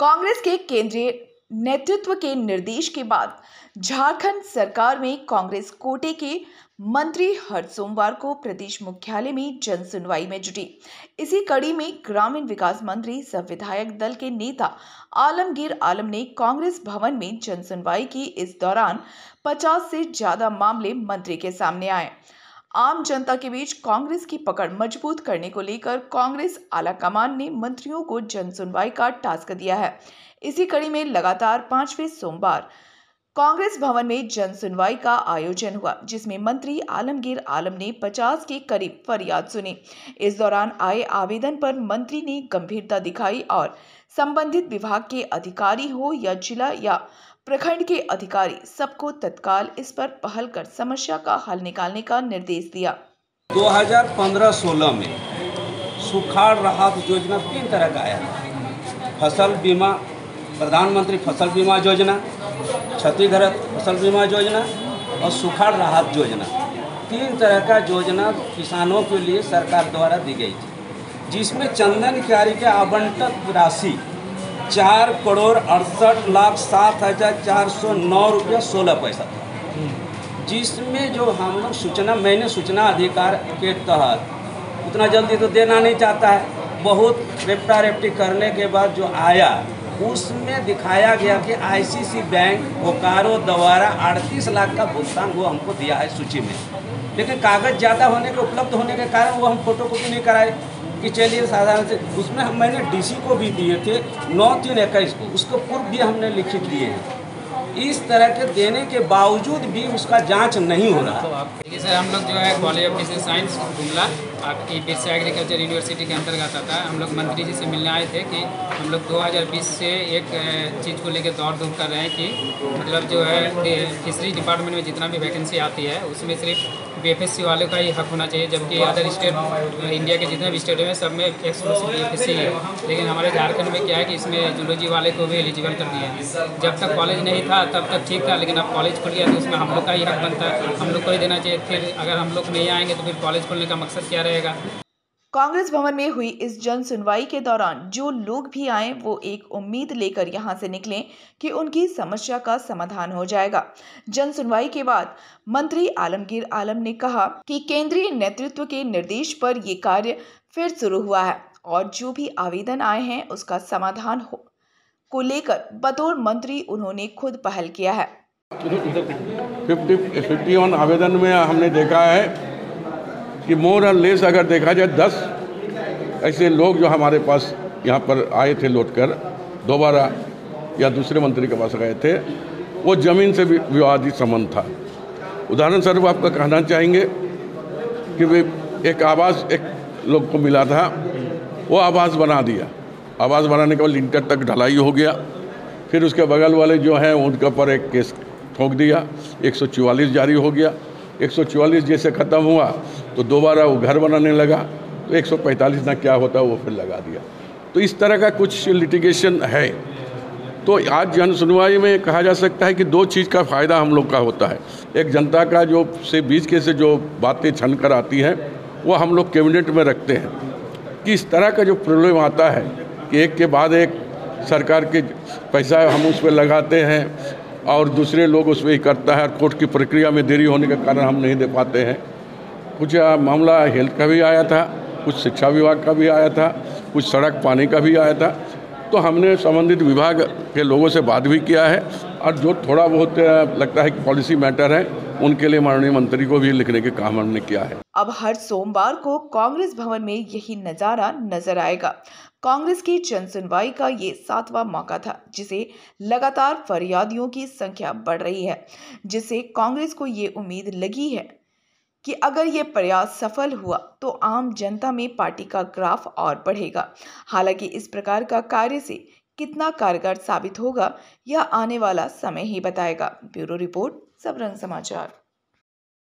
कांग्रेस के केंद्रीय नेतृत्व के निर्देश के बाद झारखंड सरकार में कांग्रेस कोटे के मंत्री हर सोमवार को प्रदेश मुख्यालय में जन सुनवाई में जुटी। इसी कड़ी में ग्रामीण विकास मंत्री सह विधायक दल के नेता आलमगीर आलम ने कांग्रेस भवन में जन सुनवाई की। इस दौरान 50 से ज्यादा मामले मंत्री के सामने आए। आम जनता के बीच कांग्रेस की पकड़ मजबूत करने को लेकर कांग्रेस आलाकमान ने मंत्रियों को जन सुनवाई का टास्क दिया है। इसी कड़ी में लगातार 5वें सोमवार कांग्रेस भवन में जन सुनवाई का आयोजन हुआ, जिसमें मंत्री आलमगीर आलम ने 50 के करीब फरियाद सुनी। इस दौरान आए आवेदन पर मंत्री ने गंभीरता दिखाई और संबंधित विभाग के अधिकारी हो या जिला या प्रखंड के अधिकारी, सबको तत्काल इस पर पहल कर समस्या का हल निकालने का निर्देश दिया। 2015-16 में सुखाड़ राहत योजना 3 तरह का आया था। फसल बीमा, प्रधानमंत्री फसल बीमा योजना, क्षतिग्रस्त फसल बीमा योजना और सुखाड़ राहत योजना। 3 तरह का योजना किसानों के लिए सरकार द्वारा दी गई थी, जिसमें चंदन क्यारी के आवंटित राशि 4,68,07,409 रुपया 16 पैसा था, जिसमें जो हम लोग मैंने सूचना अधिकार के तहत उतना जल्दी तो देना नहीं चाहता है। बहुत रेफ्टी करने के बाद जो आया उसमें दिखाया गया कि आईसीसी बैंक बोकारो द्वारा 38 लाख का भुगतान वो हमको दिया है सूची में, लेकिन कागज़ ज़्यादा होने के उपलब्ध होने के कारण वो हम फोटोकॉपी नहीं कराए कि चलिए साधारण से। उसमें मैंने डीसी को भी दिए थे 9/3/21 को, उसको पूर्व भी हमने लिखित दिए हैं। इस तरह के देने के बावजूद भी उसका जांच नहीं हो रहा। देखिए सर, हम लोग जो है college of business science Gumla आपकी बिरसा एग्रीकल्चर यूनिवर्सिटी के अंतर्गत आता है। हम लोग मंत्री जी से मिलने आए थे कि हम लोग 2020 से एक चीज़ को लेकर दौड़ धूप कर रहे हैं कि मतलब जो है फिशरीज डिपार्टमेंट में जितना भी वैकेंसी आती है उसमें सिर्फ बीएफएससी वालों का ही हक होना चाहिए, जबकि अदर स्टेट इंडिया के जितने भी स्टेट हैं सब में एक्सक्लूसिव बीएफएससी है। लेकिन हमारे झारखंड में क्या है कि इसमें जूलॉजी वाले को भी एलिजिबल कर दिया है। जब तक कॉलेज नहीं था तब तक ठीक था, लेकिन अब कॉलेज खुल गया तो उसमें हम लोग का ही हक बनता है, हम लोग को ही देना चाहिए। फिर अगर हम लोग नहीं आएंगे तो फिर कॉलेज खोलने का मकसद क्या रहेगा। कांग्रेस भवन में हुई इस जन सुनवाई के दौरान जो लोग भी आए वो एक उम्मीद लेकर यहां से निकले कि उनकी समस्या का समाधान हो जाएगा। जन सुनवाई के बाद मंत्री आलमगीर आलम ने कहा कि केंद्रीय नेतृत्व के निर्देश पर ये कार्य फिर शुरू हुआ है और जो भी आवेदन आए हैं उसका समाधान को लेकर बतौर मंत्री उन्होंने खुद पहल किया है। 51 आवेदन में हमने देखा है कि मोर और लेस अगर देखा जाए 10 ऐसे लोग जो हमारे पास यहाँ पर आए थे लौट कर दोबारा या दूसरे मंत्री के पास गए थे, वो ज़मीन से विवादित संबंध था। उदाहरण स्वरूप आपका कहना चाहेंगे कि वे एक आवास एक लोग को मिला था, वो आवास बना दिया। आवास बनाने के बाद लिंटर तक ढलाई हो गया, फिर उसके बगल वाले जो हैं उनके ऊपर एक केस ठोक दिया, 144 जारी हो गया। 144 जैसे ख़त्म हुआ तो दोबारा वो घर बनाने लगा, तो 145 ना क्या होता वो फिर लगा दिया। तो इस तरह का कुछ लिटिगेशन है। तो आज जन सुनवाई में कहा जा सकता है कि 2 चीज़ का फ़ायदा हम लोग का होता है। एक जनता का जो से बीच के से जो बातें छन कर आती हैं वो हम लोग कैबिनेट में रखते हैं कि इस तरह का जो प्रॉब्लम आता है कि एक के बाद एक सरकार के पैसा हम उस पर लगाते हैं और दूसरे लोग उस पर ही करता है, कोर्ट की प्रक्रिया में देरी होने के कारण हम नहीं दे पाते हैं। कुछ मामला हेल्थ का भी आया था, कुछ शिक्षा विभाग का भी आया था, कुछ सड़क पानी का भी आया था। तो हमने संबंधित विभाग के लोगों से बात भी किया है और जो थोड़ा बहुत लगता है कि पॉलिसी मैटर है उनके लिए माननीय मंत्री को भी लिखने के काम हमने किया है। अब हर सोमवार को कांग्रेस भवन में यही नजारा नजर आएगा। कांग्रेस की जन सुनवाई का ये 7वां मौका था, जिसे लगातार फरियादियों की संख्या बढ़ रही है, जिससे कांग्रेस को ये उम्मीद लगी है कि अगर ये प्रयास सफल हुआ तो आम जनता में पार्टी का ग्राफ और बढ़ेगा। हालांकि इस प्रकार का कार्य से कितना कारगर साबित होगा यह आने वाला समय ही बताएगा। ब्यूरो रिपोर्ट, सबरंग समाचार।